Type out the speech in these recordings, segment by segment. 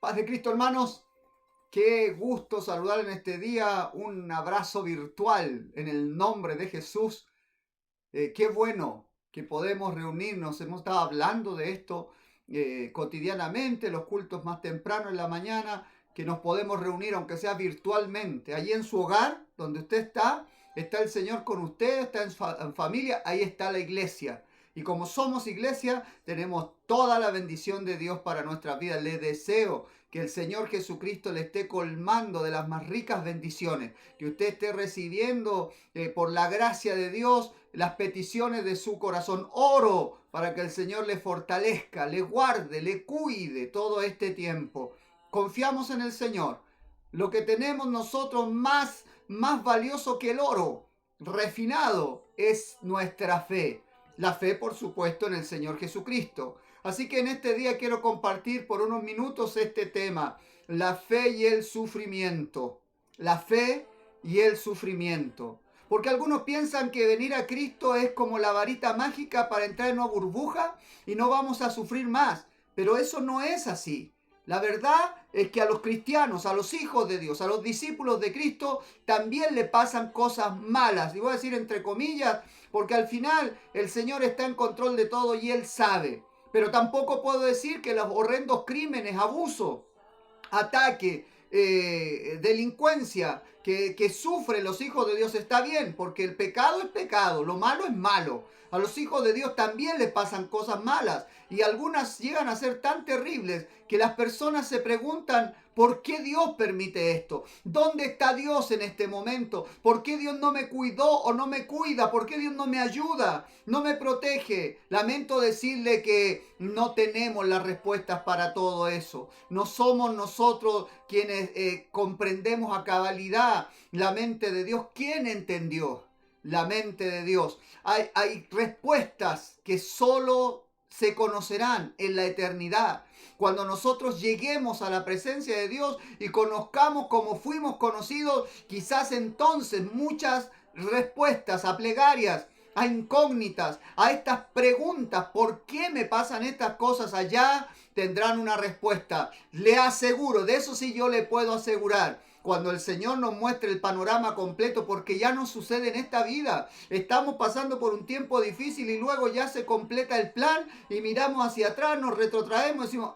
Paz de Cristo, hermanos. Qué gusto saludar en este día. Un abrazo virtual en el nombre de Jesús. Qué bueno que podemos reunirnos. Hemos estado hablando de esto cotidianamente, los cultos más temprano en la mañana, que nos podemos reunir, aunque sea virtualmente. Allí en su hogar, donde usted está el Señor con usted, está en familia, ahí está la iglesia. Y como somos iglesia, tenemos toda la bendición de Dios para nuestra vida. Le deseo que el Señor Jesucristo le esté colmando de las más ricas bendiciones, que usted esté recibiendo por la gracia de Dios las peticiones de su corazón. Oro para que el Señor le fortalezca, le guarde, le cuide todo este tiempo. Confiamos en el Señor. Lo que tenemos nosotros más valioso que el oro refinado es nuestra fe. La fe, por supuesto, en el Señor Jesucristo. Así que en este día quiero compartir por unos minutos este tema, la fe y el sufrimiento. La fe y el sufrimiento. Porque algunos piensan que venir a Cristo es como la varita mágica para entrar en una burbuja y no vamos a sufrir más. Pero eso no es así. La verdad es que a los cristianos, a los hijos de Dios, a los discípulos de Cristo, también le pasan cosas malas. Y voy a decir entre comillas, porque al final el Señor está en control de todo y Él sabe. Pero tampoco puedo decir que los horrendos crímenes, abuso, ataque, delincuencia que sufren los hijos de Dios está bien, porque el pecado es pecado, lo malo es malo. A los hijos de Dios también les pasan cosas malas y algunas llegan a ser tan terribles que las personas se preguntan ¿por qué Dios permite esto? ¿Dónde está Dios en este momento? ¿Por qué Dios no me cuidó o no me cuida? ¿Por qué Dios no me ayuda? ¿No me protege? Lamento decirle que no tenemos las respuestas para todo eso. No somos nosotros quienes comprendemos a cabalidad la mente de Dios. ¿Quién entendió la mente de Dios? Hay respuestas que solo se conocerán en la eternidad. Cuando nosotros lleguemos a la presencia de Dios y conozcamos como fuimos conocidos, quizás entonces muchas respuestas a plegarias, a incógnitas, a estas preguntas, ¿por qué me pasan estas cosas allá? Tendrán una respuesta. Le aseguro, de eso sí yo le puedo asegurar. Cuando el Señor nos muestre el panorama completo, porque ya no sucede en esta vida. Estamos pasando por un tiempo difícil y luego ya se completa el plan y miramos hacia atrás, nos retrotraemos y decimos,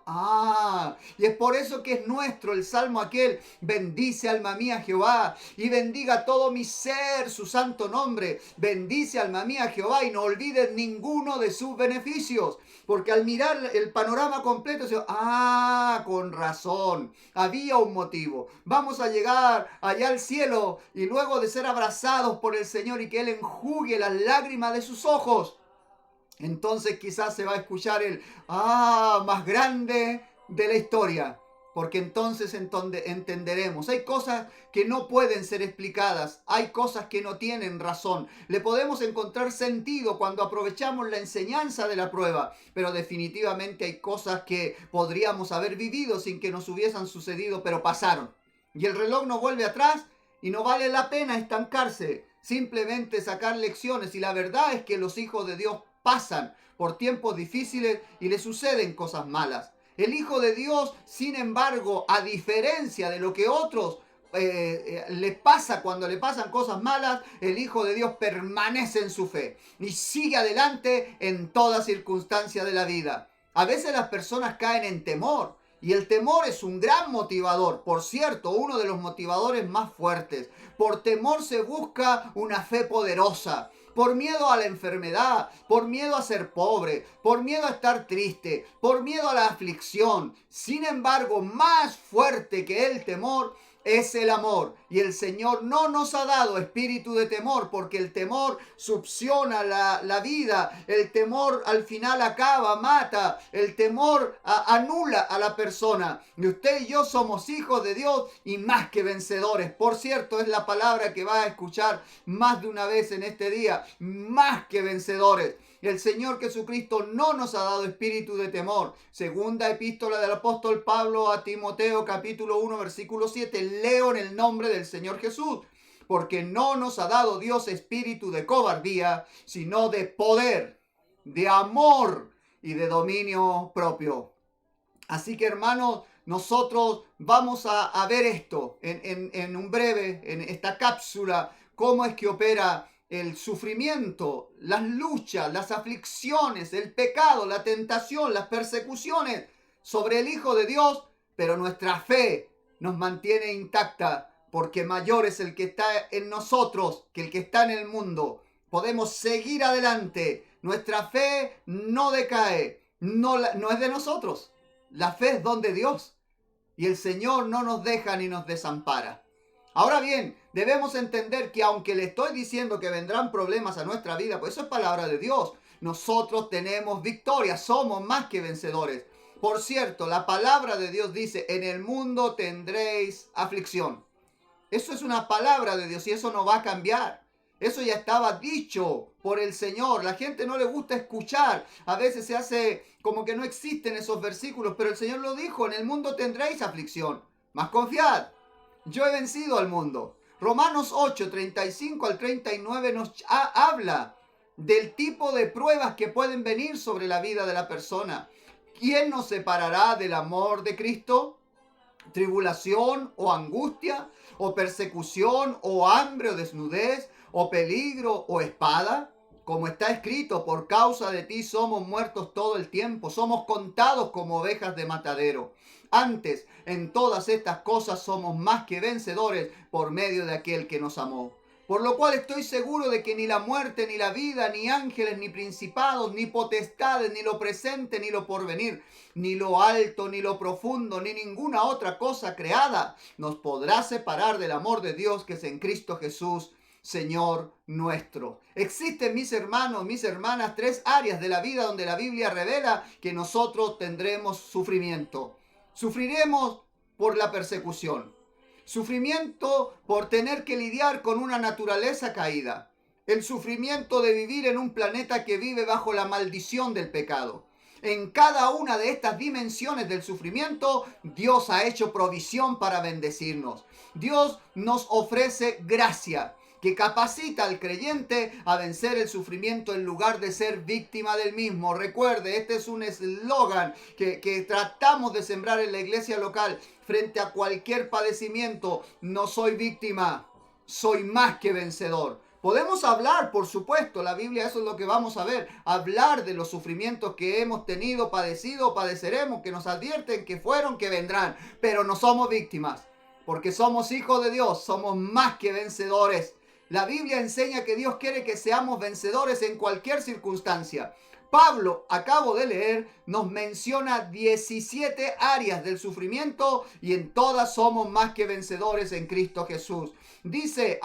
y es por eso que es nuestro el salmo aquel, bendice alma mía Jehová y bendiga todo mi ser su santo nombre. Bendice alma mía Jehová y no olvides ninguno de sus beneficios. Porque al mirar el panorama completo, con razón, había un motivo. Vamos a llegar allá al cielo y luego de ser abrazados por el Señor y que Él enjugue las lágrimas de sus ojos, entonces quizás se va a escuchar el más grande de la historia. Porque entonces entenderemos. Hay cosas que no pueden ser explicadas. Hay cosas que no tienen razón. Le podemos encontrar sentido cuando aprovechamos la enseñanza de la prueba. Pero definitivamente hay cosas que podríamos haber vivido sin que nos hubiesen sucedido, pero pasaron. Y el reloj no vuelve atrás y no vale la pena estancarse. Simplemente sacar lecciones. Y la verdad es que los hijos de Dios pasan por tiempos difíciles y les suceden cosas malas. El Hijo de Dios, sin embargo, a diferencia de lo que otros les pasa cuando le pasan cosas malas, el Hijo de Dios permanece en su fe y sigue adelante en toda circunstancia de la vida. A veces las personas caen en temor y el temor es un gran motivador. Por cierto, uno de los motivadores más fuertes. Por temor se busca una fe poderosa. Por miedo a la enfermedad, por miedo a ser pobre, por miedo a estar triste, por miedo a la aflicción. Sin embargo, más fuerte que el temor es el amor. Y el Señor no nos ha dado espíritu de temor, porque el temor succiona la vida. El temor al final acaba, mata. El temor anula a la persona. Y usted y yo somos hijos de Dios y más que vencedores. Por cierto, es la palabra que va a escuchar más de una vez en este día. Más que vencedores. El Señor Jesucristo no nos ha dado espíritu de temor. Segunda epístola del apóstol Pablo a Timoteo, capítulo 1, versículo 7. Leo en el nombre del Señor Jesús. Porque no nos ha dado Dios espíritu de cobardía, sino de poder, de amor y de dominio propio. Así que, hermanos, nosotros vamos a ver esto en un breve, en esta cápsula, cómo es que opera el sufrimiento, las luchas, las aflicciones, el pecado, la tentación, las persecuciones sobre el Hijo de Dios, pero nuestra fe nos mantiene intacta, porque mayor es el que está en nosotros que el que está en el mundo. Podemos seguir adelante. Nuestra fe no decae. No es de nosotros. La fe es don de Dios. Y el Señor no nos deja ni nos desampara. Ahora bien, debemos entender que aunque le estoy diciendo que vendrán problemas a nuestra vida, pues eso es palabra de Dios. Nosotros tenemos victoria. Somos más que vencedores. Por cierto, la palabra de Dios dice, en el mundo tendréis aflicción. Eso es una palabra de Dios y eso no va a cambiar. Eso ya estaba dicho por el Señor. La gente no le gusta escuchar. A veces se hace como que no existen esos versículos, pero el Señor lo dijo, en el mundo tendréis aflicción. Mas confiad, yo he vencido al mundo. Romanos 8, 35 al 39 nos habla del tipo de pruebas que pueden venir sobre la vida de la persona. ¿Quién nos separará del amor de Cristo? ¿Tribulación o angustia? ¿O persecución o hambre o desnudez? ¿O peligro o espada? Como está escrito, por causa de ti somos muertos todo el tiempo, somos contados como ovejas de matadero. Antes, en todas estas cosas somos más que vencedores por medio de aquel que nos amó. Por lo cual estoy seguro de que ni la muerte, ni la vida, ni ángeles, ni principados, ni potestades, ni lo presente, ni lo porvenir, ni lo alto, ni lo profundo, ni ninguna otra cosa creada nos podrá separar del amor de Dios que es en Cristo Jesús, Señor nuestro. Existen, mis hermanos, mis hermanas, 3 áreas de la vida donde la Biblia revela que nosotros tendremos sufrimiento. Sufriremos por la persecución. Sufrimiento por tener que lidiar con una naturaleza caída. El sufrimiento de vivir en un planeta que vive bajo la maldición del pecado. En cada una de estas dimensiones del sufrimiento, Dios ha hecho provisión para bendecirnos. Dios nos ofrece gracia que capacita al creyente a vencer el sufrimiento en lugar de ser víctima del mismo. Recuerde, este es un eslogan que tratamos de sembrar en la iglesia local. Frente a cualquier padecimiento, no soy víctima, soy más que vencedor. Podemos hablar, por supuesto, la Biblia, eso es lo que vamos a ver, hablar de los sufrimientos que hemos tenido, padecido, padeceremos, que nos advierten que fueron, que vendrán, pero no somos víctimas, porque somos hijos de Dios, somos más que vencedores. La Biblia enseña que Dios quiere que seamos vencedores en cualquier circunstancia. Pablo, acabo de leer, nos menciona 17 áreas del sufrimiento y en todas somos más que vencedores en Cristo Jesús. Dice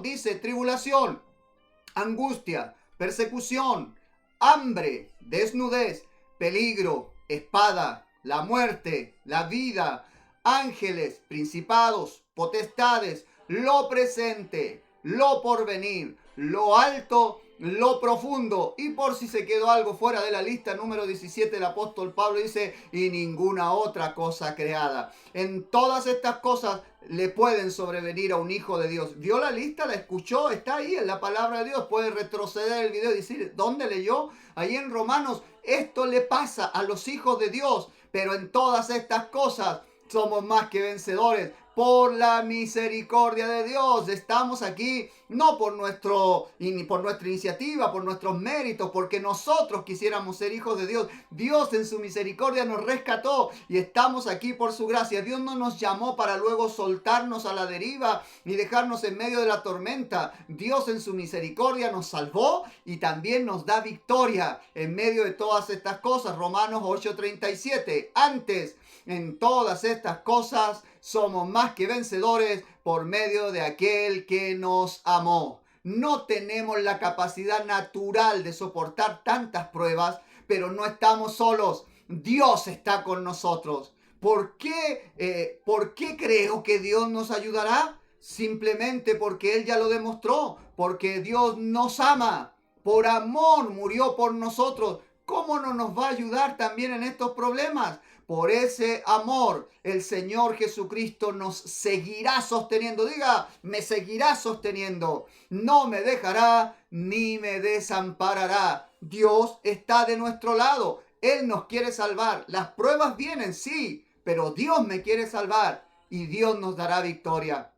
dice tribulación, angustia, persecución, hambre, desnudez, peligro, espada, la muerte, la vida, ángeles, principados, potestades, lo presente, lo porvenir, lo alto, lo profundo. Y por si se quedó algo fuera de la lista, número 17, el apóstol Pablo dice, y ninguna otra cosa creada. En todas estas cosas le pueden sobrevenir a un hijo de Dios. ¿Vio la lista? ¿La escuchó? Está ahí en la palabra de Dios. Puede retroceder el video y decir, ¿dónde leyó? Ahí en Romanos, esto le pasa a los hijos de Dios. Pero en todas estas cosas somos más que vencedores por la misericordia de Dios. Estamos aquí no por nuestra iniciativa, por nuestros méritos, porque nosotros quisiéramos ser hijos de Dios. Dios en su misericordia nos rescató y estamos aquí por su gracia. Dios no nos llamó para luego soltarnos a la deriva ni dejarnos en medio de la tormenta. Dios en su misericordia nos salvó y también nos da victoria en medio de todas estas cosas. Romanos 8:37. Antes, en todas estas cosas somos más que vencedores por medio de aquel que nos amó. No tenemos la capacidad natural de soportar tantas pruebas, pero no estamos solos. Dios está con nosotros. ¿Por qué creo que Dios nos ayudará? Simplemente porque Él ya lo demostró, porque Dios nos ama. Por amor murió por nosotros. ¿Cómo no nos va a ayudar también en estos problemas? Por ese amor, el Señor Jesucristo nos seguirá sosteniendo. Diga, me seguirá sosteniendo. No me dejará ni me desamparará. Dios está de nuestro lado. Él nos quiere salvar. Las pruebas vienen, sí, pero Dios me quiere salvar y Dios nos dará victoria.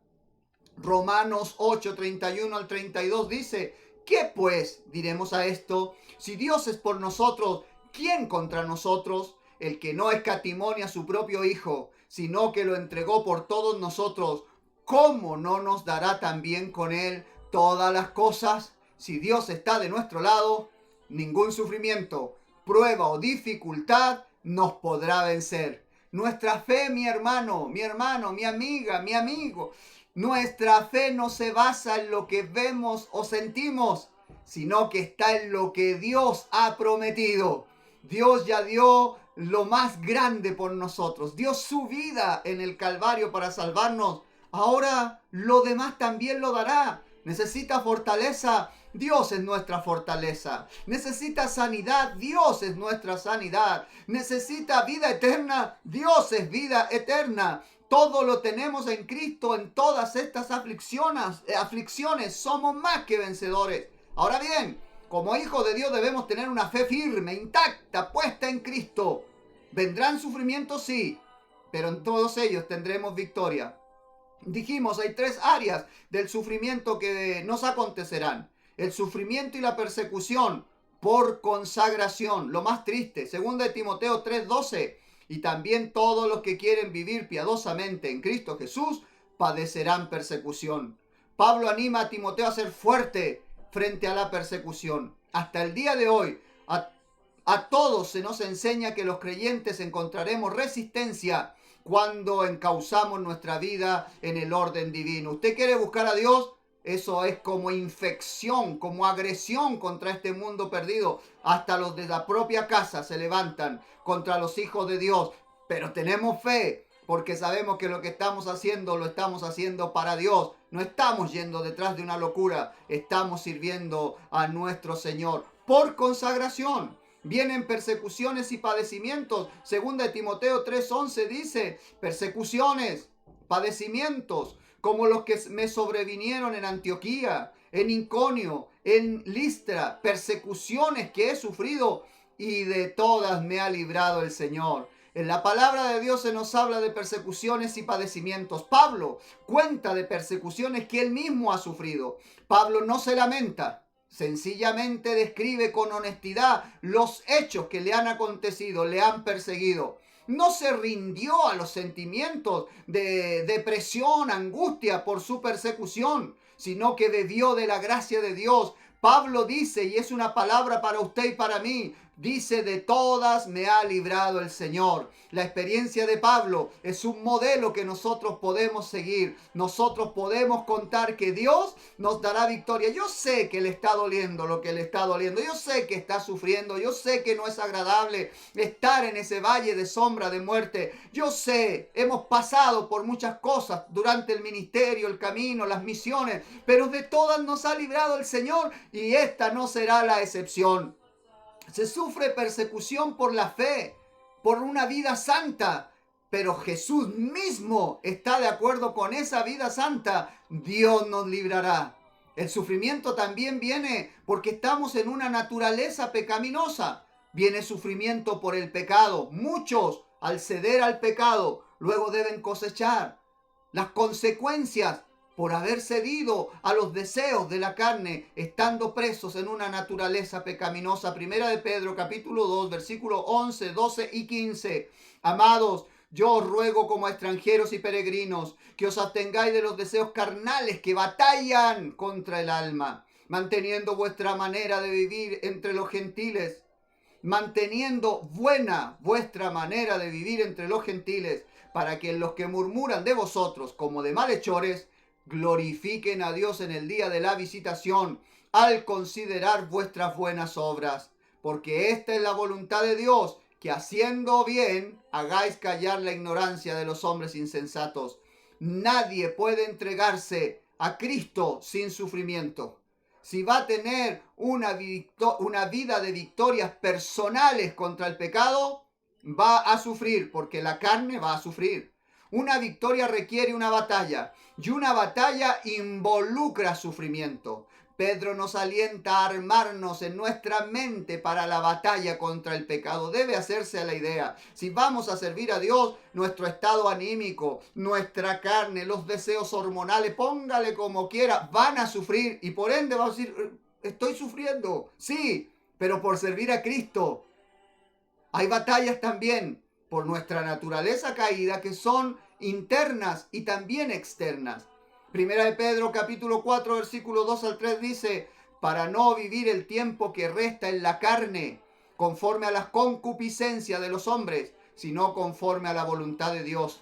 Romanos 8, 31 al 32 dice, ¿qué pues diremos a esto? Si Dios es por nosotros, ¿quién contra nosotros? El que no escatimó ni a su propio Hijo, sino que lo entregó por todos nosotros, ¿cómo no nos dará también con Él todas las cosas? Si Dios está de nuestro lado, ningún sufrimiento, prueba o dificultad nos podrá vencer. Nuestra fe, mi hermano, mi amiga, mi amigo, nuestra fe no se basa en lo que vemos o sentimos, sino que está en lo que Dios ha prometido. Dios ya dio lo más grande por nosotros. Dio su vida en el Calvario para salvarnos. Ahora lo demás también lo dará. Necesita fortaleza. Dios es nuestra fortaleza. Necesita sanidad. Dios es nuestra sanidad. Necesita vida eterna. Dios es vida eterna. Todo lo tenemos en Cristo. En todas estas aflicciones somos más que vencedores. Ahora bien, como hijos de Dios debemos tener una fe firme, intacta, puesta en Cristo. ¿Vendrán sufrimientos? Sí, pero en todos ellos tendremos victoria. Dijimos, hay 3 áreas del sufrimiento que nos acontecerán. El sufrimiento y la persecución por consagración. Lo más triste, 2 de Timoteo 3:12. Y también todos los que quieren vivir piadosamente en Cristo Jesús padecerán persecución. Pablo anima a Timoteo a ser fuerte frente a la persecución. Hasta el día de hoy, a todos se nos enseña que los creyentes encontraremos resistencia cuando encauzamos nuestra vida en el orden divino. ¿Usted quiere buscar a Dios? Eso es como infección, como agresión contra este mundo perdido. Hasta los de la propia casa se levantan contra los hijos de Dios. Pero tenemos fe, porque sabemos que lo que estamos haciendo, lo estamos haciendo para Dios. No estamos yendo detrás de una locura, estamos sirviendo a nuestro Señor por consagración. Vienen persecuciones y padecimientos. 2 de Timoteo 3:11 dice, persecuciones, padecimientos, como los que me sobrevinieron en Antioquía, en Iconio, en Listra, persecuciones que he sufrido y de todas me ha librado el Señor. En la palabra de Dios se nos habla de persecuciones y padecimientos. Pablo cuenta de persecuciones que él mismo ha sufrido. Pablo no se lamenta, sencillamente describe con honestidad los hechos que le han acontecido, le han perseguido. No se rindió a los sentimientos de depresión, angustia por su persecución, sino que bebió de la gracia de Dios. Pablo dice, y es una palabra para usted y para mí, dice, de todas me ha librado el Señor. La experiencia de Pablo es un modelo que nosotros podemos seguir. Nosotros podemos contar que Dios nos dará victoria. Yo sé que le está doliendo lo que le está doliendo. Yo sé que está sufriendo. Yo sé que no es agradable estar en ese valle de sombra de muerte. Yo sé, hemos pasado por muchas cosas durante el ministerio, el camino, las misiones, pero de todas nos ha librado el Señor y esta no será la excepción. Se sufre persecución por la fe, por una vida santa, pero Jesús mismo está de acuerdo con esa vida santa. Dios nos librará. El sufrimiento también viene porque estamos en una naturaleza pecaminosa. Viene sufrimiento por el pecado. Muchos, al ceder al pecado, luego deben cosechar las consecuencias por haber cedido a los deseos de la carne, estando presos en una naturaleza pecaminosa. Primera de Pedro, capítulo 2, versículos 11, 12 y 15. Amados, yo os ruego como a extranjeros y peregrinos que os abstengáis de los deseos carnales que batallan contra el alma, manteniendo vuestra manera de vivir entre los gentiles, manteniendo buena vuestra manera de vivir entre los gentiles, para que los que murmuran de vosotros como de malhechores, glorifiquen a Dios en el día de la visitación, al considerar vuestras buenas obras. Porque esta es la voluntad de Dios, que haciendo bien, hagáis callar la ignorancia de los hombres insensatos. Nadie puede entregarse a Cristo sin sufrimiento. Si va a tener una vida de victorias personales contra el pecado, va a sufrir, porque la carne va a sufrir. Una victoria requiere una batalla, y una batalla involucra sufrimiento. Pedro nos alienta a armarnos en nuestra mente para la batalla contra el pecado. Debe hacerse a la idea. Si vamos a servir a Dios, nuestro estado anímico, nuestra carne, los deseos hormonales, póngale como quiera, van a sufrir y por ende vamos a decir, estoy sufriendo. Sí, pero por servir a Cristo. Hay batallas también por nuestra naturaleza caída que son internas y también externas. Primera de Pedro capítulo 4 versículo 2 al 3 dice, para no vivir el tiempo que resta en la carne, conforme a las concupiscencias de los hombres, sino conforme a la voluntad de Dios.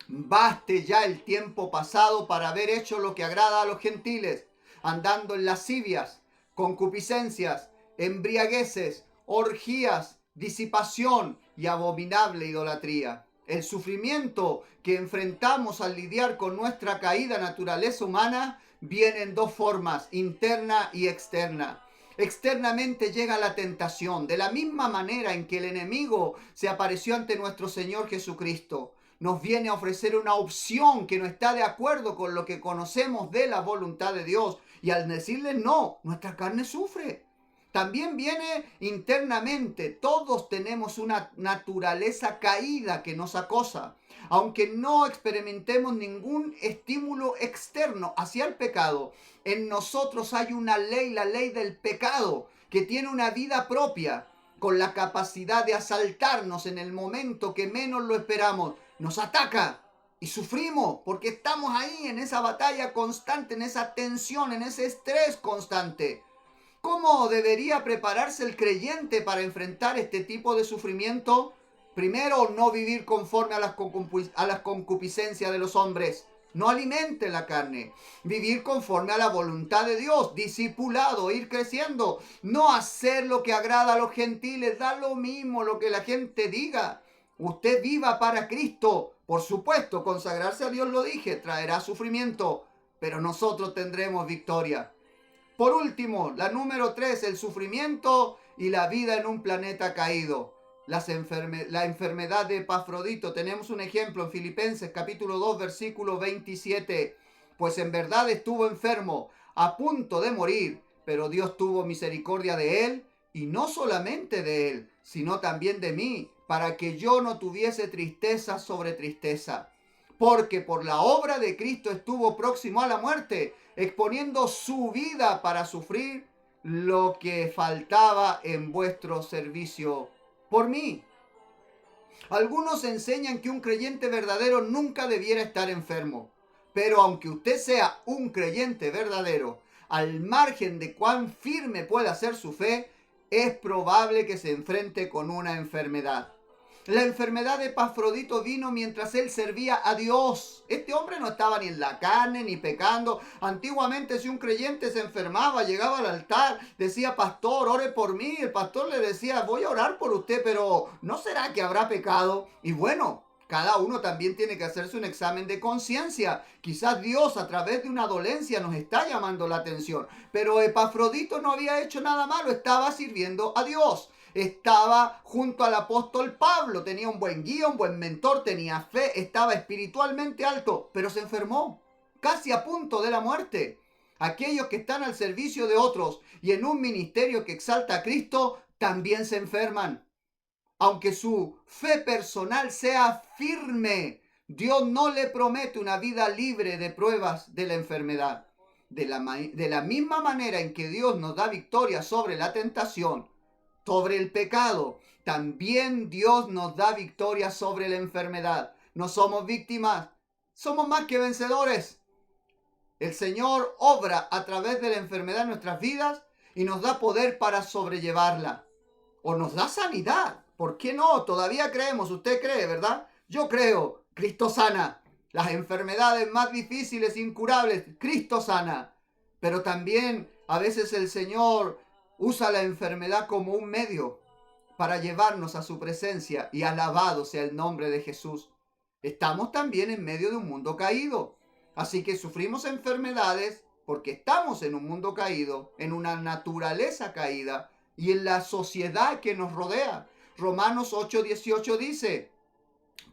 Baste ya el tiempo pasado para haber hecho lo que agrada a los gentiles, andando en lascivias, concupiscencias, embriagueces, orgías, disipación y abominable idolatría. El sufrimiento que enfrentamos al lidiar con nuestra caída naturaleza humana viene en dos formas, interna y externa. Externamente llega la tentación, de la misma manera en que el enemigo se apareció ante nuestro Señor Jesucristo. Nos viene a ofrecer una opción que no está de acuerdo con lo que conocemos de la voluntad de Dios. Y al decirle no, nuestra carne sufre. También viene internamente. Todos tenemos una naturaleza caída que nos acosa. Aunque no experimentemos ningún estímulo externo hacia el pecado, en nosotros hay una ley, la ley del pecado, que tiene una vida propia, con la capacidad de asaltarnos en el momento que menos lo esperamos. Nos ataca y sufrimos porque estamos ahí en esa batalla constante, en esa tensión, en ese estrés constante. ¿Cómo debería prepararse el creyente para enfrentar este tipo de sufrimiento? Primero, no vivir conforme a las concupiscencias de los hombres. No alimente la carne. Vivir conforme a la voluntad de Dios. Discipulado, ir creciendo. No hacer lo que agrada a los gentiles. Da lo mismo lo que la gente diga. Usted viva para Cristo. Por supuesto, consagrarse a Dios, lo dije, traerá sufrimiento. Pero nosotros tendremos victoria. Por último, la número 3, el sufrimiento y la vida en un planeta caído. La enfermedad de Epafrodito. Tenemos un ejemplo en Filipenses capítulo 2 versículo 27. Pues en verdad estuvo enfermo, a punto de morir, pero Dios tuvo misericordia de él, y no solamente de él, sino también de mí, para que yo no tuviese tristeza sobre tristeza. Porque por la obra de Cristo estuvo próximo a la muerte, exponiendo su vida para sufrir lo que faltaba en vuestro servicio por mí. Algunos enseñan que un creyente verdadero nunca debiera estar enfermo, pero aunque usted sea un creyente verdadero, al margen de cuán firme pueda ser su fe, es probable que se enfrente con una enfermedad. La enfermedad de Epafrodito vino mientras él servía a Dios. Este hombre no estaba ni en la carne ni pecando. Antiguamente, si un creyente se enfermaba, llegaba al altar, decía, pastor, ore por mí. El pastor le decía, voy a orar por usted, pero ¿no será que habrá pecado? Y bueno, cada uno también tiene que hacerse un examen de conciencia. Quizás Dios a través de una dolencia nos está llamando la atención. Pero Epafrodito no había hecho nada malo, estaba sirviendo a Dios. Estaba junto al apóstol Pablo, tenía un buen guía, un buen mentor, tenía fe, estaba espiritualmente alto, pero se enfermó, casi a punto de la muerte. Aquellos que están al servicio de otros y en un ministerio que exalta a Cristo, también se enferman. Aunque su fe personal sea firme, Dios no le promete una vida libre de pruebas de la enfermedad. De la misma manera en que Dios nos da victoria sobre la tentación, sobre el pecado, también Dios nos da victoria sobre la enfermedad. No somos víctimas, somos más que vencedores. El Señor obra a través de la enfermedad en nuestras vidas y nos da poder para sobrellevarla. O nos da sanidad. ¿Por qué no? Todavía creemos. Usted cree, ¿verdad? Yo creo. Cristo sana. Las enfermedades más difíciles, incurables, Cristo sana. Pero también a veces el Señor usa la enfermedad como un medio para llevarnos a su presencia, y alabado sea el nombre de Jesús. Estamos también en medio de un mundo caído, así que sufrimos enfermedades porque estamos en un mundo caído, en una naturaleza caída y en la sociedad que nos rodea. Romanos 8:18 dice,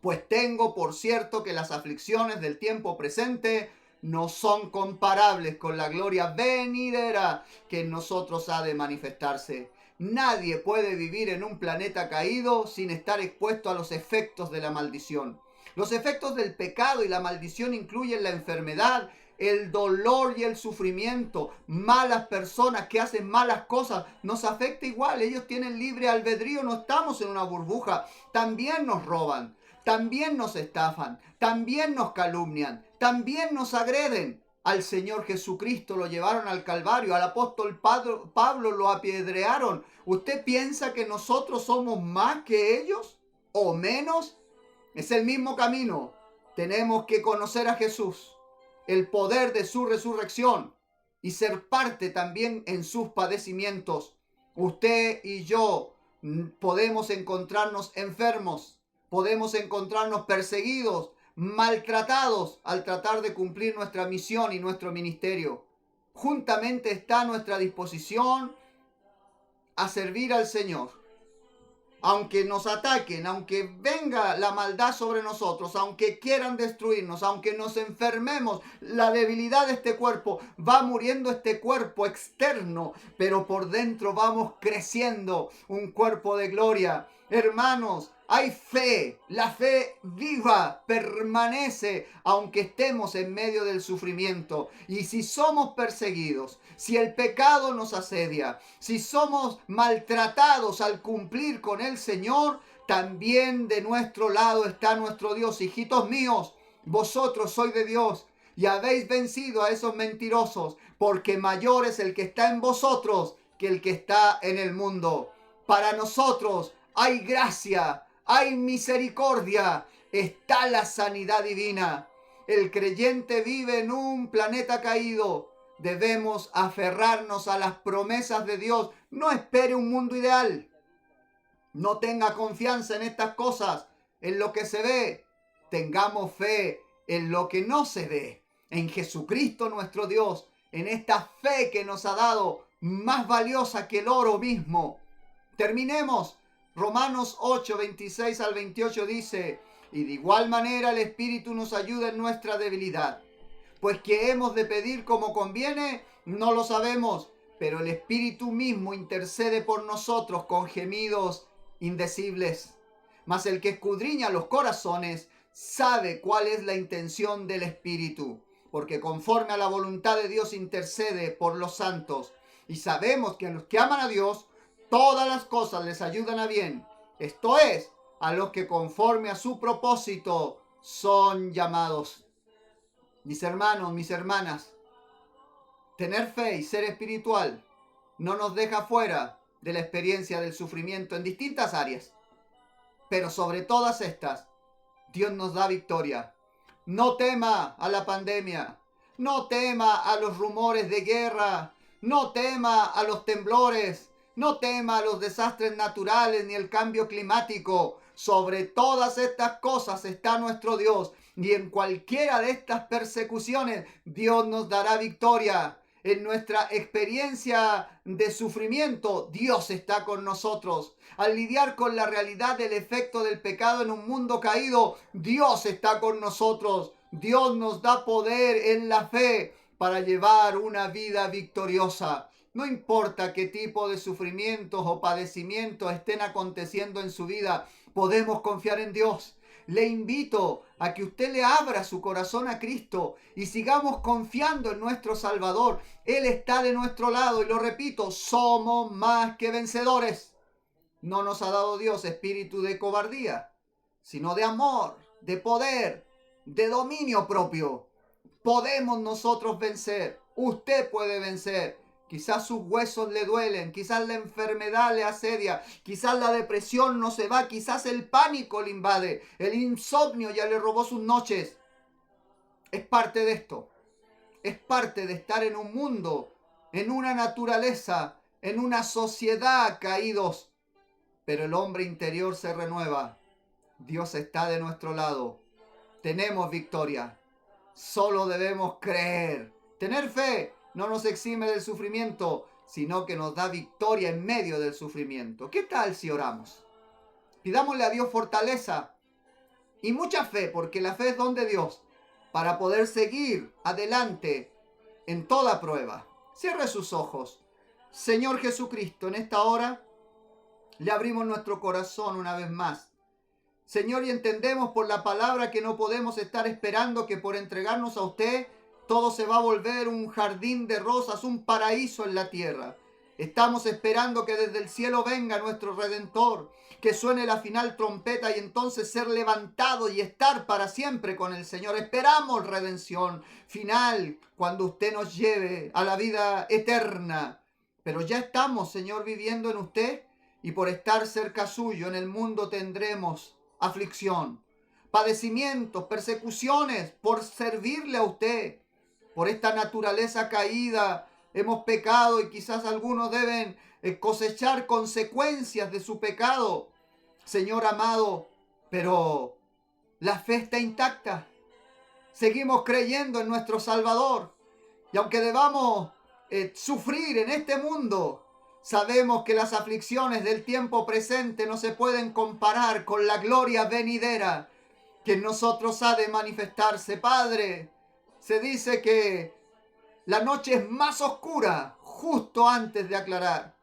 pues tengo por cierto que las aflicciones del tiempo presente no son comparables con la gloria venidera que en nosotros ha de manifestarse. Nadie puede vivir en un planeta caído sin estar expuesto a los efectos de la maldición. Los efectos del pecado y la maldición incluyen la enfermedad, el dolor y el sufrimiento. Malas personas que hacen malas cosas nos afecta igual. Ellos tienen libre albedrío, no estamos en una burbuja. También nos roban, también nos estafan, también nos calumnian, también nos agreden. Al Señor Jesucristo lo llevaron al Calvario, al apóstol Pablo lo apedrearon. ¿Usted piensa que nosotros somos más que ellos o menos? Es el mismo camino. Tenemos que conocer a Jesús, el poder de su resurrección y ser parte también en sus padecimientos. Usted y yo podemos encontrarnos enfermos, podemos encontrarnos perseguidos, maltratados al tratar de cumplir nuestra misión y nuestro ministerio. Juntamente está a nuestra disposición a servir al Señor. Aunque nos ataquen, aunque venga la maldad sobre nosotros, aunque quieran destruirnos, aunque nos enfermemos, la debilidad de este cuerpo, va muriendo este cuerpo externo, pero por dentro vamos creciendo un cuerpo de gloria. Hermanos, hay fe, la fe viva permanece aunque estemos en medio del sufrimiento. Y si somos perseguidos, si el pecado nos asedia, si somos maltratados al cumplir con el Señor, también de nuestro lado está nuestro Dios. Hijitos míos, vosotros sois de Dios y habéis vencido a esos mentirosos, porque mayor es el que está en vosotros que el que está en el mundo. Para nosotros hay gracia, hay misericordia, está la sanidad divina. El creyente vive en un planeta caído. Debemos aferrarnos a las promesas de Dios. No espere un mundo ideal. No tenga confianza en estas cosas, en lo que se ve. Tengamos fe en lo que no se ve. En Jesucristo nuestro Dios. En esta fe que nos ha dado, más valiosa que el oro mismo. Terminemos. Romanos 8, 26 al 28 dice: y de igual manera el Espíritu nos ayuda en nuestra debilidad. Pues que hemos de pedir como conviene, no lo sabemos, pero el Espíritu mismo intercede por nosotros con gemidos indecibles. Mas el que escudriña los corazones sabe cuál es la intención del Espíritu, porque conforme a la voluntad de Dios intercede por los santos. Y sabemos que a los que aman a Dios, todas las cosas les ayudan a bien. Esto es, a los que conforme a su propósito son llamados. Mis hermanos, mis hermanas, tener fe y ser espiritual no nos deja fuera de la experiencia del sufrimiento en distintas áreas. Pero sobre todas estas, Dios nos da victoria. No tema a la pandemia, no tema a los rumores de guerra, no tema a los temblores, no tema a los desastres naturales ni el cambio climático. Sobre todas estas cosas está nuestro Dios. Y en cualquiera de estas persecuciones, Dios nos dará victoria. En nuestra experiencia de sufrimiento, Dios está con nosotros. Al lidiar con la realidad del efecto del pecado en un mundo caído, Dios está con nosotros. Dios nos da poder en la fe para llevar una vida victoriosa. No importa qué tipo de sufrimientos o padecimientos estén aconteciendo en su vida, podemos confiar en Dios. Le invito a que usted le abra su corazón a Cristo y sigamos confiando en nuestro Salvador. Él está de nuestro lado y lo repito, somos más que vencedores. No nos ha dado Dios espíritu de cobardía, sino de amor, de poder, de dominio propio. Podemos nosotros vencer. Usted puede vencer. Quizás sus huesos le duelen, quizás la enfermedad le asedia, quizás la depresión no se va, quizás el pánico le invade, el insomnio ya le robó sus noches. Es parte de esto, es parte de estar en un mundo, en una naturaleza, en una sociedad caídos. Pero el hombre interior se renueva. Dios está de nuestro lado. Tenemos victoria. Solo debemos creer. Tener fe no nos exime del sufrimiento, sino que nos da victoria en medio del sufrimiento. ¿Qué tal si oramos? Pidámosle a Dios fortaleza y mucha fe, porque la fe es don de Dios, para poder seguir adelante en toda prueba. Cierre sus ojos. Señor Jesucristo, en esta hora le abrimos nuestro corazón una vez más. Señor, y entendemos por la palabra que no podemos estar esperando que por entregarnos a usted todo se va a volver un jardín de rosas, un paraíso en la tierra. Estamos esperando que desde el cielo venga nuestro Redentor, que suene la final trompeta y entonces ser levantado y estar para siempre con el Señor. Esperamos redención final cuando usted nos lleve a la vida eterna. Pero ya estamos, Señor, viviendo en usted, y por estar cerca suyo en el mundo tendremos aflicción, padecimientos, persecuciones por servirle a usted. Por esta naturaleza caída hemos pecado y quizás algunos deben cosechar consecuencias de su pecado, Señor amado, pero la fe está intacta. Seguimos creyendo en nuestro Salvador, y aunque debamos sufrir en este mundo, sabemos que las aflicciones del tiempo presente no se pueden comparar con la gloria venidera que en nosotros ha de manifestarse. Padre, se dice que la noche es más oscura justo antes de aclarar,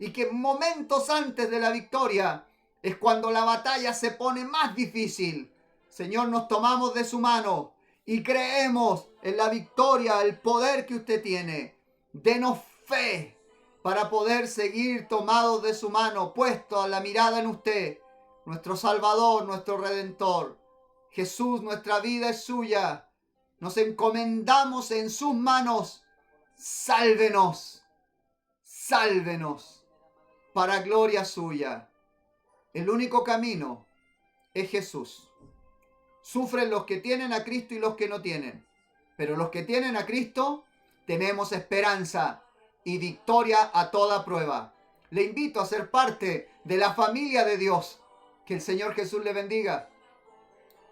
y que momentos antes de la victoria es cuando la batalla se pone más difícil. Señor, nos tomamos de su mano y creemos en la victoria, el poder que usted tiene. Denos fe para poder seguir tomados de su mano, puesto a la mirada en usted, nuestro Salvador, nuestro Redentor. Jesús, nuestra vida es suya. Nos encomendamos en sus manos. Sálvenos, sálvenos, para gloria suya. El único camino es Jesús. Sufren los que tienen a Cristo y los que no tienen. Pero los que tienen a Cristo, tenemos esperanza y victoria a toda prueba. Le invito a ser parte de la familia de Dios. Que el Señor Jesús le bendiga.